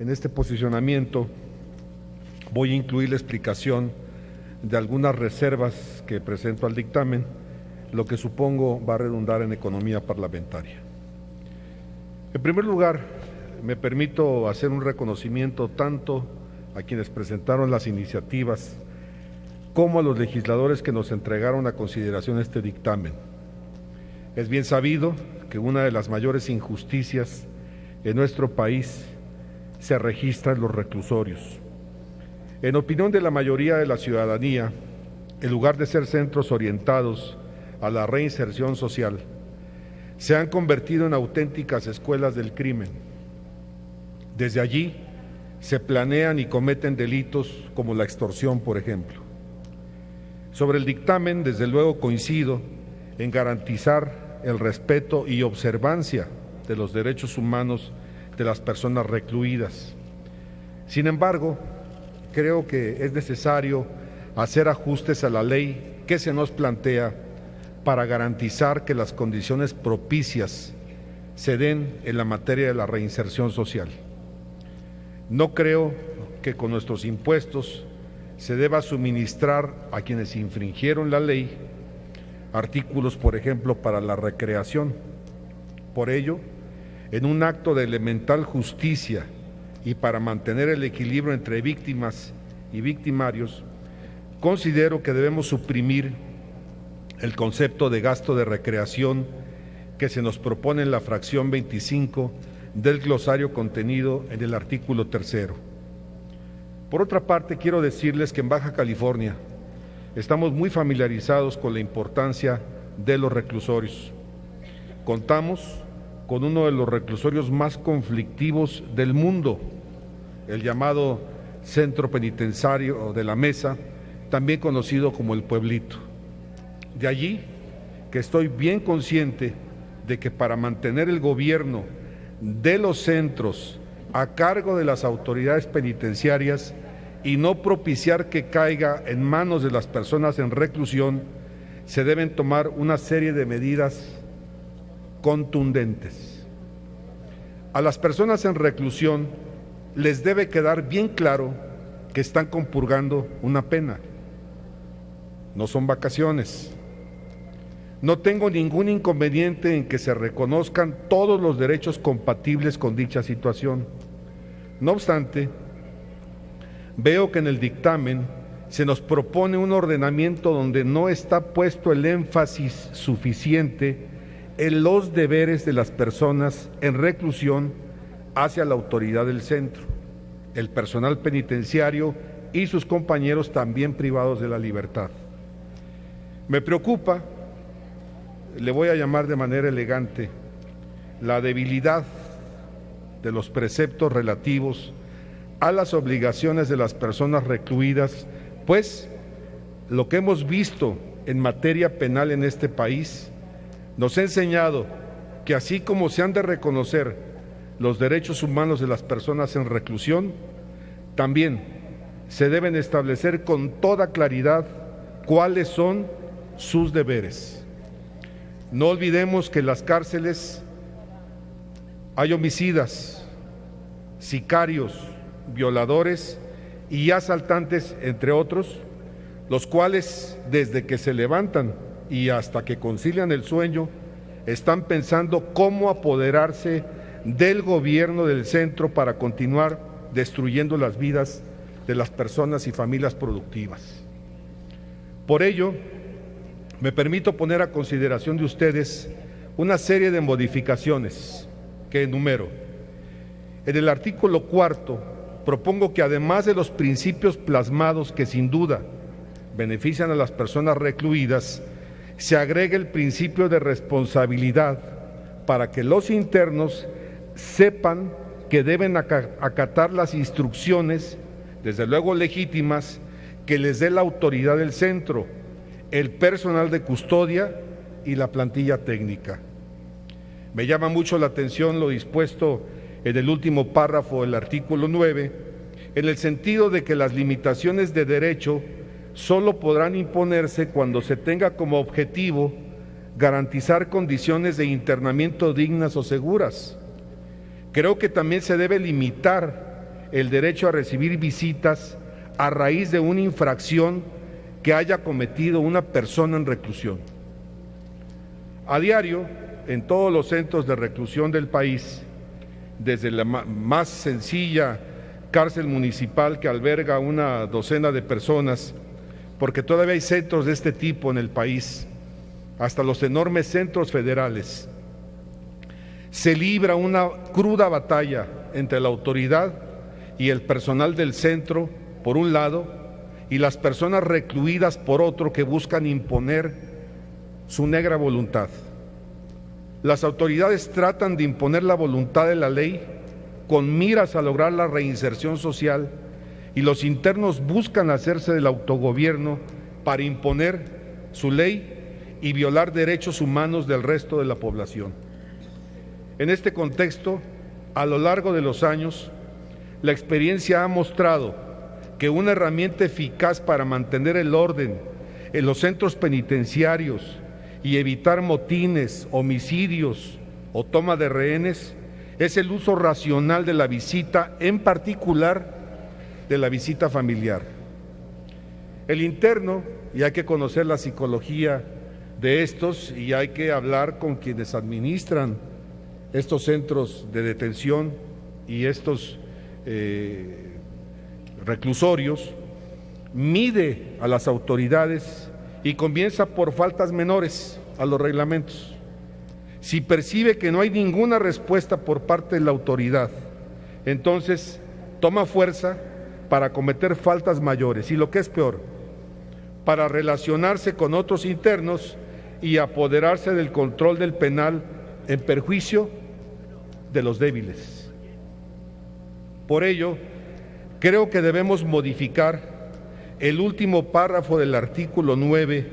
En este posicionamiento voy a incluir la explicación de algunas reservas que presento al dictamen, lo que supongo va a redundar en economía parlamentaria. En primer lugar, me permito hacer un reconocimiento tanto a quienes presentaron las iniciativas como a los legisladores que nos entregaron a consideración este dictamen. Es bien sabido que una de las mayores injusticias en nuestro país se registra en los reclusorios. En opinión de la mayoría de la ciudadanía, en lugar de ser centros orientados a la reinserción social, se han convertido en auténticas escuelas del crimen. Desde allí se planean y cometen delitos como la extorsión, por ejemplo. Sobre el dictamen, desde luego coincido en garantizar el respeto y observancia de los derechos humanos de las personas recluidas. Sin embargo, creo que es necesario hacer ajustes a la ley que se nos plantea para garantizar que las condiciones propicias se den en la materia de la reinserción social. No creo que con nuestros impuestos se deba suministrar a quienes infringieron la ley artículos, por ejemplo, para la recreación. Por ello, en un acto de elemental justicia y para mantener el equilibrio entre víctimas y victimarios, considero que debemos suprimir el concepto de gasto de recreación que se nos propone en la fracción 25 del glosario contenido en el artículo 3. Por otra parte, quiero decirles que en Baja California estamos muy familiarizados con la importancia de los reclusorios. Contamos con uno de los reclusorios más conflictivos del mundo, el llamado Centro Penitenciario de la Mesa, también conocido como el Pueblito. De allí que estoy bien consciente de que para mantener el gobierno de los centros a cargo de las autoridades penitenciarias y no propiciar que caiga en manos de las personas en reclusión, se deben tomar una serie de medidas contundentes. A las personas en reclusión les debe quedar bien claro que están compurgando una pena. No son vacaciones. No tengo ningún inconveniente en que se reconozcan todos los derechos compatibles con dicha situación. No obstante, veo que en el dictamen se nos propone un ordenamiento donde no está puesto el énfasis suficiente en los deberes de las personas en reclusión hacia la autoridad del centro, el personal penitenciario y sus compañeros también privados de la libertad. Me preocupa, le voy a llamar de manera elegante, la debilidad de los preceptos relativos a las obligaciones de las personas recluidas, pues lo que hemos visto en materia penal en este país nos ha enseñado que así como se han de reconocer los derechos humanos de las personas en reclusión, también se deben establecer con toda claridad cuáles son sus deberes. No olvidemos que en las cárceles hay homicidas, sicarios, violadores y asaltantes, entre otros, los cuales desde que se levantan y hasta que concilian el sueño, están pensando cómo apoderarse del gobierno del centro para continuar destruyendo las vidas de las personas y familias productivas. Por ello, me permito poner a consideración de ustedes una serie de modificaciones que enumero. En el artículo 4 propongo que además de los principios plasmados que sin duda benefician a las personas recluidas, se agregue el principio de responsabilidad para que los internos sepan que deben acatar las instrucciones, desde luego legítimas, que les dé la autoridad del centro, el personal de custodia y la plantilla técnica. Me llama mucho la atención lo dispuesto en el último párrafo del artículo 9, en el sentido de que las limitaciones de derecho solo podrán imponerse cuando se tenga como objetivo garantizar condiciones de internamiento dignas o seguras. Creo que también se debe limitar el derecho a recibir visitas a raíz de una infracción que haya cometido una persona en reclusión. A diario, en todos los centros de reclusión del país, desde la más sencilla cárcel municipal que alberga una docena de personas, porque todavía hay centros de este tipo en el país, hasta los enormes centros federales, se libra una cruda batalla entre la autoridad y el personal del centro, por un lado, y las personas recluidas, por otro, que buscan imponer su negra voluntad. Las autoridades tratan de imponer la voluntad de la ley con miras a lograr la reinserción social, y los internos buscan hacerse del autogobierno para imponer su ley y violar derechos humanos del resto de la población. En este contexto, a lo largo de los años, la experiencia ha mostrado que una herramienta eficaz para mantener el orden en los centros penitenciarios y evitar motines, homicidios o toma de rehenes es el uso racional de la visita, en particular de la visita familiar. El interno, y hay que conocer la psicología de estos, y hay que hablar con quienes administran estos centros de detención y estos reclusorios, mide a las autoridades y comienza por faltas menores a los reglamentos. Si percibe que no hay ninguna respuesta por parte de la autoridad, entonces toma fuerza para cometer faltas mayores y, lo que es peor, para relacionarse con otros internos y apoderarse del control del penal en perjuicio de los débiles. Por ello, creo que debemos modificar el último párrafo del artículo 9,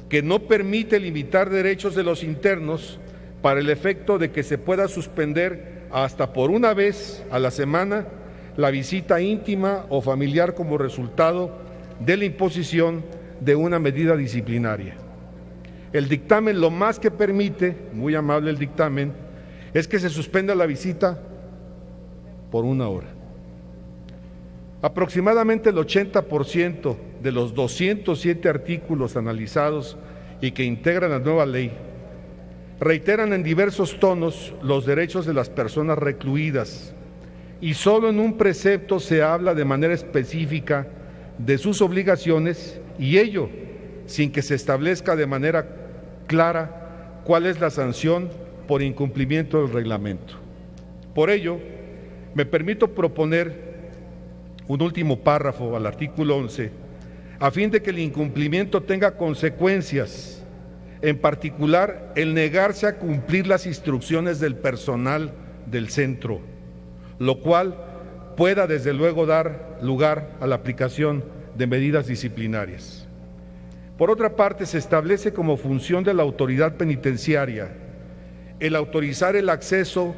que no permite limitar derechos de los internos para el efecto de que se pueda suspender hasta por una vez a la semana la visita íntima o familiar como resultado de la imposición de una medida disciplinaria. El dictamen lo más que permite, muy amable el dictamen, es que se suspenda la visita por 1 hora. Aproximadamente el 80% de los 207 artículos analizados y que integran la nueva ley reiteran en diversos tonos los derechos de las personas recluidas, y solo en un precepto se habla de manera específica de sus obligaciones, y ello sin que se establezca de manera clara cuál es la sanción por incumplimiento del reglamento. Por ello, me permito proponer un último párrafo al artículo 11, a fin de que el incumplimiento tenga consecuencias, en particular el negarse a cumplir las instrucciones del personal del centro, lo cual pueda desde luego dar lugar a la aplicación de medidas disciplinarias. Por otra parte, se establece como función de la autoridad penitenciaria el autorizar el acceso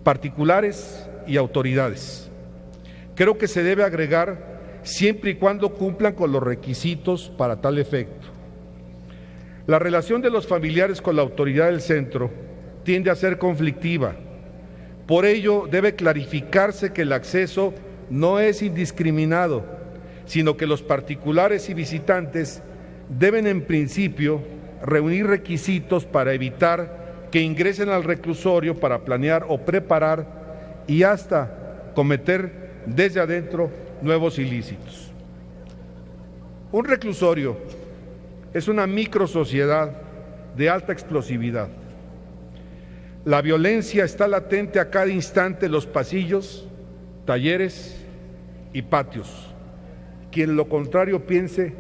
particulares y autoridades. Creo que se debe agregar siempre y cuando cumplan con los requisitos para tal efecto. La relación de los familiares con la autoridad del centro tiende a ser conflictiva. Por ello, debe clarificarse que el acceso no es indiscriminado, sino que los particulares y visitantes deben en principio reunir requisitos para evitar que ingresen al reclusorio para planear o preparar y hasta cometer desde adentro nuevos ilícitos. Un reclusorio es una microsociedad de alta explosividad. La violencia está latente a cada instante en los pasillos, talleres y patios. Quien lo contrario piense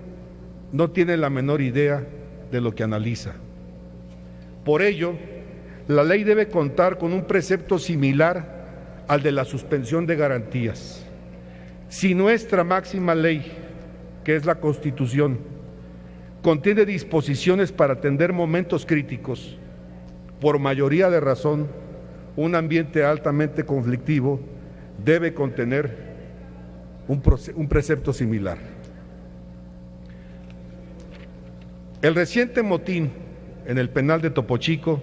no tiene la menor idea de lo que analiza. Por ello, la ley debe contar con un precepto similar al de la suspensión de garantías. Si nuestra máxima ley, que es la Constitución, contiene disposiciones para atender momentos críticos, por mayoría de razón, un ambiente altamente conflictivo debe contener un precepto similar. El reciente motín en el penal de Topo Chico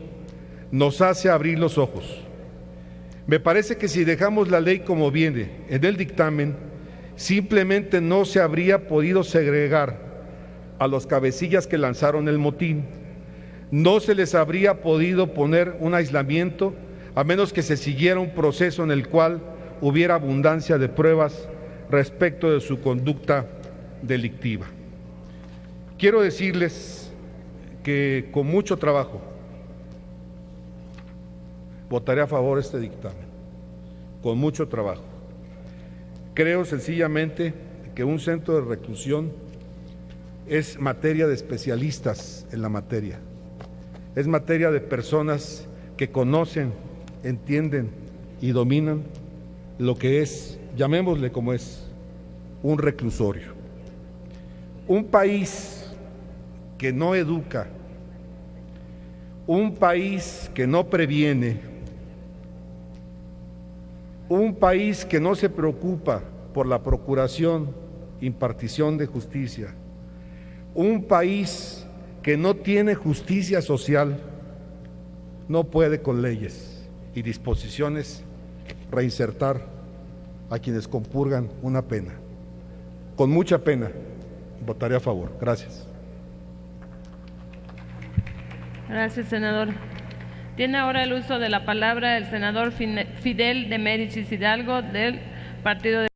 nos hace abrir los ojos. Me parece que si dejamos la ley como viene en el dictamen, simplemente no se habría podido segregar a los cabecillas que lanzaron el motín. No se les habría podido poner un aislamiento a menos que se siguiera un proceso en el cual hubiera abundancia de pruebas respecto de su conducta delictiva. Quiero decirles que con mucho trabajo votaré a favor de este dictamen, con mucho trabajo. Creo sencillamente que un centro de reclusión es materia de especialistas en la materia, es materia de personas que conocen, entienden y dominan lo que es, llamémosle como es, un reclusorio. Un país que no educa, un país que no previene, un país que no se preocupa por la procuración, impartición de justicia, un país que no tiene justicia social, no puede con leyes y disposiciones reinsertar a quienes compurgan una pena. Con mucha pena votaré a favor. Gracias. Gracias, senador. Tiene ahora el uso de la palabra el senador Fidel de Médicis Hidalgo del Partido de